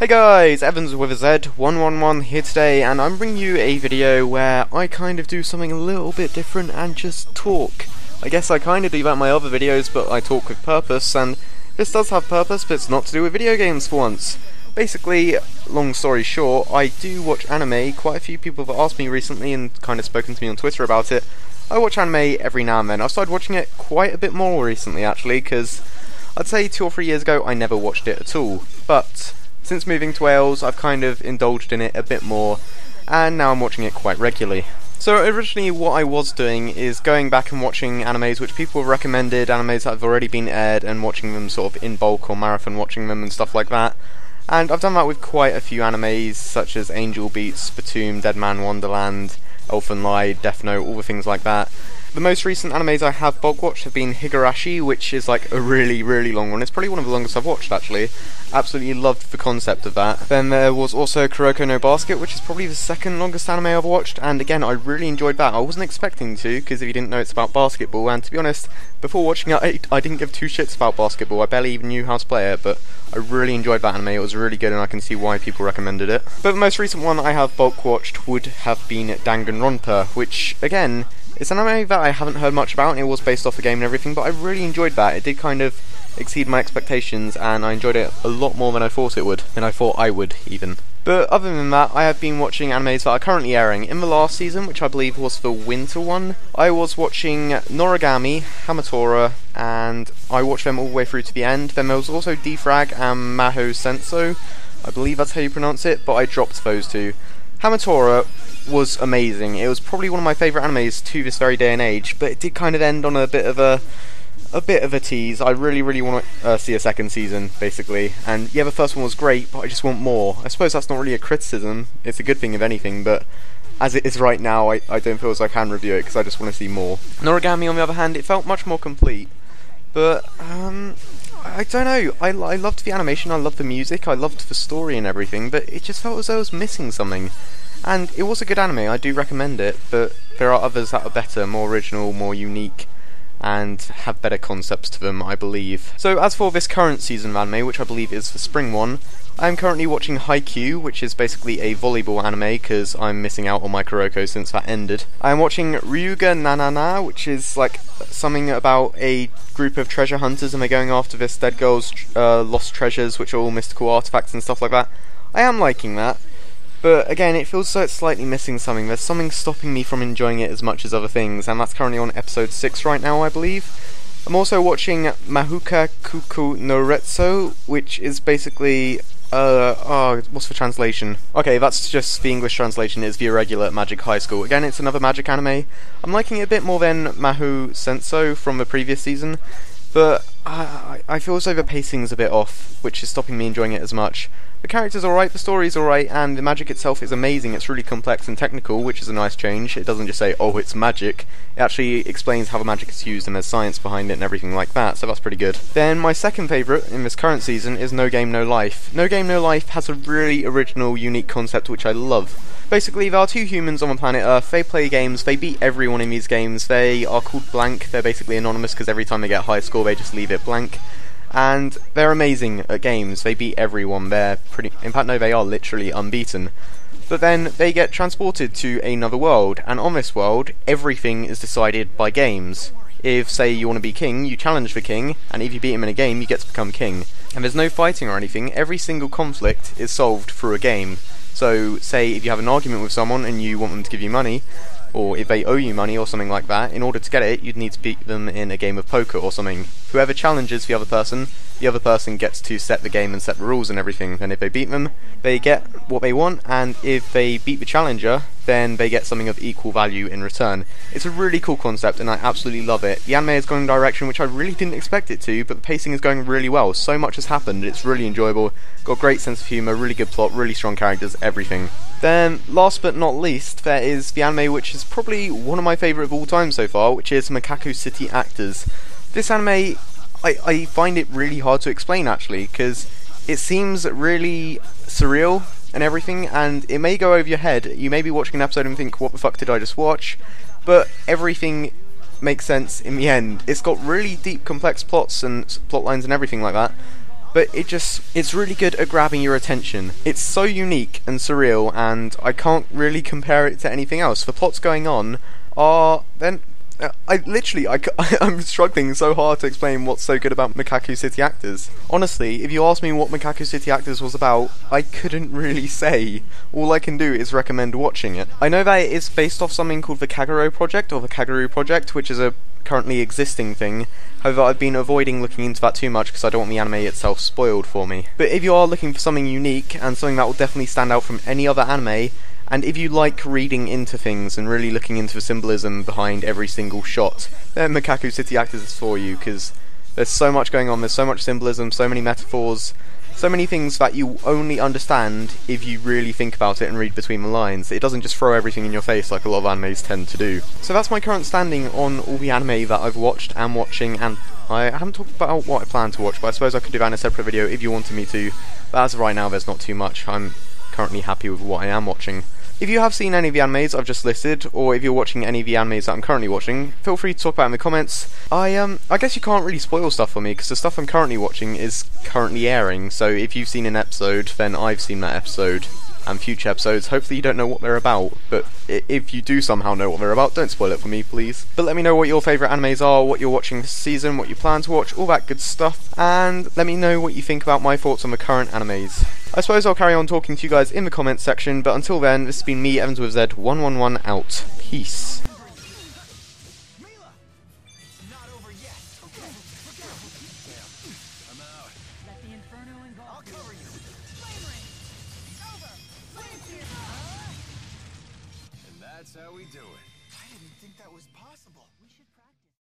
Hey guys, Evans with a Z111 here today, and I'm bringing you a video where I kind of do something a little bit different and just talk. I guess I kind of do that in my other videos, but I talk with purpose, and this does have purpose, but it's not to do with video games for once. Basically, long story short, I do watch anime. Quite a few people have asked me recently and kind of spoken to me on Twitter about it. I watch anime every now and then. I've started watching it quite a bit more recently actually, because I'd say 2 or 3 years ago I never watched it at all, but since moving to Wales, I've kind of indulged in it a bit more, and now I'm watching it quite regularly. So originally what I was doing is going back and watching animes which people have recommended, animes that have already been aired, and watching them sort of in bulk or marathon watching them and stuff like that. And I've done that with quite a few animes, such as Angel Beats, Splatoon, Dead Man Wonderland, Elfen Lied, Death Note, all the things like that. The most recent animes I have bulk watched have been Higurashi, which is like a really long one. It's probably one of the longest I've watched actually. Absolutely loved the concept of that. Then there was also Kuroko no Basket, which is probably the second longest anime I've watched, and again I really enjoyed that. I wasn't expecting to, because if you didn't know, it's about basketball, and to be honest, before watching it I didn't give two shits about basketball. I barely even knew how to play it, but I really enjoyed that anime. It was really good and I can see why people recommended it. But the most recent one I have bulk watched would have been Danganronpa, which again, it's an anime that I haven't heard much about, and it was based off the game and everything, but I really enjoyed that. It did kind of exceed my expectations, and I enjoyed it a lot more than I thought it would, than I thought I would, even. But other than that, I have been watching animes that are currently airing. In the last season, which I believe was the winter one, I was watching Noragami, Hamatora, and I watched them all the way through to the end. Then there was also Defrag and Mahou Senso, I believe that's how you pronounce it, but I dropped those two. Hamatora was amazing. It was probably one of my favourite animes to this very day and age, but it did kind of end on a bit of a tease. I really want to see a second season, basically. And yeah, the first one was great, but I just want more. I suppose that's not really a criticism. It's a good thing, if anything, but as it is right now, I don't feel as I can review it, because I just want to see more. Noragami, on the other hand, it felt much more complete, but I don't know, I loved the animation, I loved the music, I loved the story and everything, but it just felt as though I was missing something. And it was a good anime, I do recommend it, but there are others that are better, more original, more unique, and have better concepts to them, I believe. So as for this current season of anime, which I believe is the spring one, I am currently watching Haikyuu, which is basically a volleyball anime, because I'm missing out on my Kuroko since that ended. I am watching Ryuga Nanana, which is like something about a group of treasure hunters, and they're going after this dead girl's lost treasures, which are all mystical artifacts and stuff like that. I am liking that, but again, it feels as though it's slightly missing something. There's something stopping me from enjoying it as much as other things, and that's currently on episode 6 right now, I believe. I'm also watching Mahuka Kuku no Retso, which is basically what's the translation? Okay, that's just the English translation, is the irregular Magic High School. Again, it's another Magic anime. I'm liking it a bit more than Mahou Senso from the previous season, but I feel as though the pacing's a bit off, which is stopping me enjoying it as much. The character's alright, the story's alright, and the magic itself is amazing. It's really complex and technical, which is a nice change. It doesn't just say, oh, it's magic. It actually explains how the magic is used, and there's science behind it and everything like that, so that's pretty good. Then my second favourite in this current season is No Game No Life. No Game No Life has a really original, unique concept which I love. Basically, there are two humans on the planet Earth. They play games, they beat everyone in these games. They are called blank. They're basically anonymous, because every time they get a high score they just leave it blank. And they're amazing at games. They beat everyone. They're in fact, no, they are literally unbeaten. But then they get transported to another world, and on this world, everything is decided by games. If, say, you want to be king, you challenge the king, and if you beat him in a game, you get to become king. And there's no fighting or anything. Every single conflict is solved through a game. So, say if you have an argument with someone and you want them to give you money, or if they owe you money or something like that, in order to get it, you'd need to beat them in a game of poker or something. Whoever challenges the other person gets to set the game and set the rules and everything, and if they beat them, they get what they want, and if they beat the challenger, then they get something of equal value in return. It's a really cool concept, and I absolutely love it. The anime is going in a direction which I really didn't expect it to, but the pacing is going really well. So much has happened, it's really enjoyable, got a great sense of humour, really good plot, really strong characters, everything. Then, last but not least, there is the anime which is probably one of my favourite of all time so far, which is Makaku City Actors. This anime, I find it really hard to explain actually, because it seems really surreal and everything, and it may go over your head. You may be watching an episode and think, what the fuck did I just watch? But everything makes sense in the end. It's got really deep, complex plots and plot lines and everything like that. but it's really good at grabbing your attention. It's so unique and surreal, and I can't really compare it to anything else. The plots going on are then. I'm struggling so hard to explain what's so good about Macaco City Actors. Honestly, if you ask me what Macaco City Actors was about, I couldn't really say. All I can do is recommend watching it. I know that it is based off something called the Kagero Project, or the Kagero Project, which is a currently existing thing. However, I've been avoiding looking into that too much because I don't want the anime itself spoiled for me. But if you are looking for something unique, and something that will definitely stand out from any other anime, and if you like reading into things and really looking into the symbolism behind every single shot, then Macaco City Actors is for you, because there's so much going on, there's so much symbolism, so many metaphors, so many things that you only understand if you really think about it and read between the lines. It doesn't just throw everything in your face like a lot of animes tend to do. So that's my current standing on all the anime that I've watched and watching, and I haven't talked about what I plan to watch, but I suppose I could do that in a separate video if you wanted me to. But as of right now, there's not too much. I'm currently happy with what I am watching. If you have seen any of the animes I've just listed, or if you're watching any of the animes that I'm currently watching, feel free to talk about it in the comments. I guess you can't really spoil stuff for me, because the stuff I'm currently watching is currently airing, so if you've seen an episode, then I've seen that episode, and future episodes, hopefully you don't know what they're about, but if you do somehow know what they're about, don't spoil it for me, please. But let me know what your favourite animes are, what you're watching this season, what you plan to watch, all that good stuff, and let me know what you think about my thoughts on the current animes. I suppose I'll carry on talking to you guys in the comments section, but until then, this has been me, Evans with Z111 out. Peace. That's how we do it. I didn't think that was possible.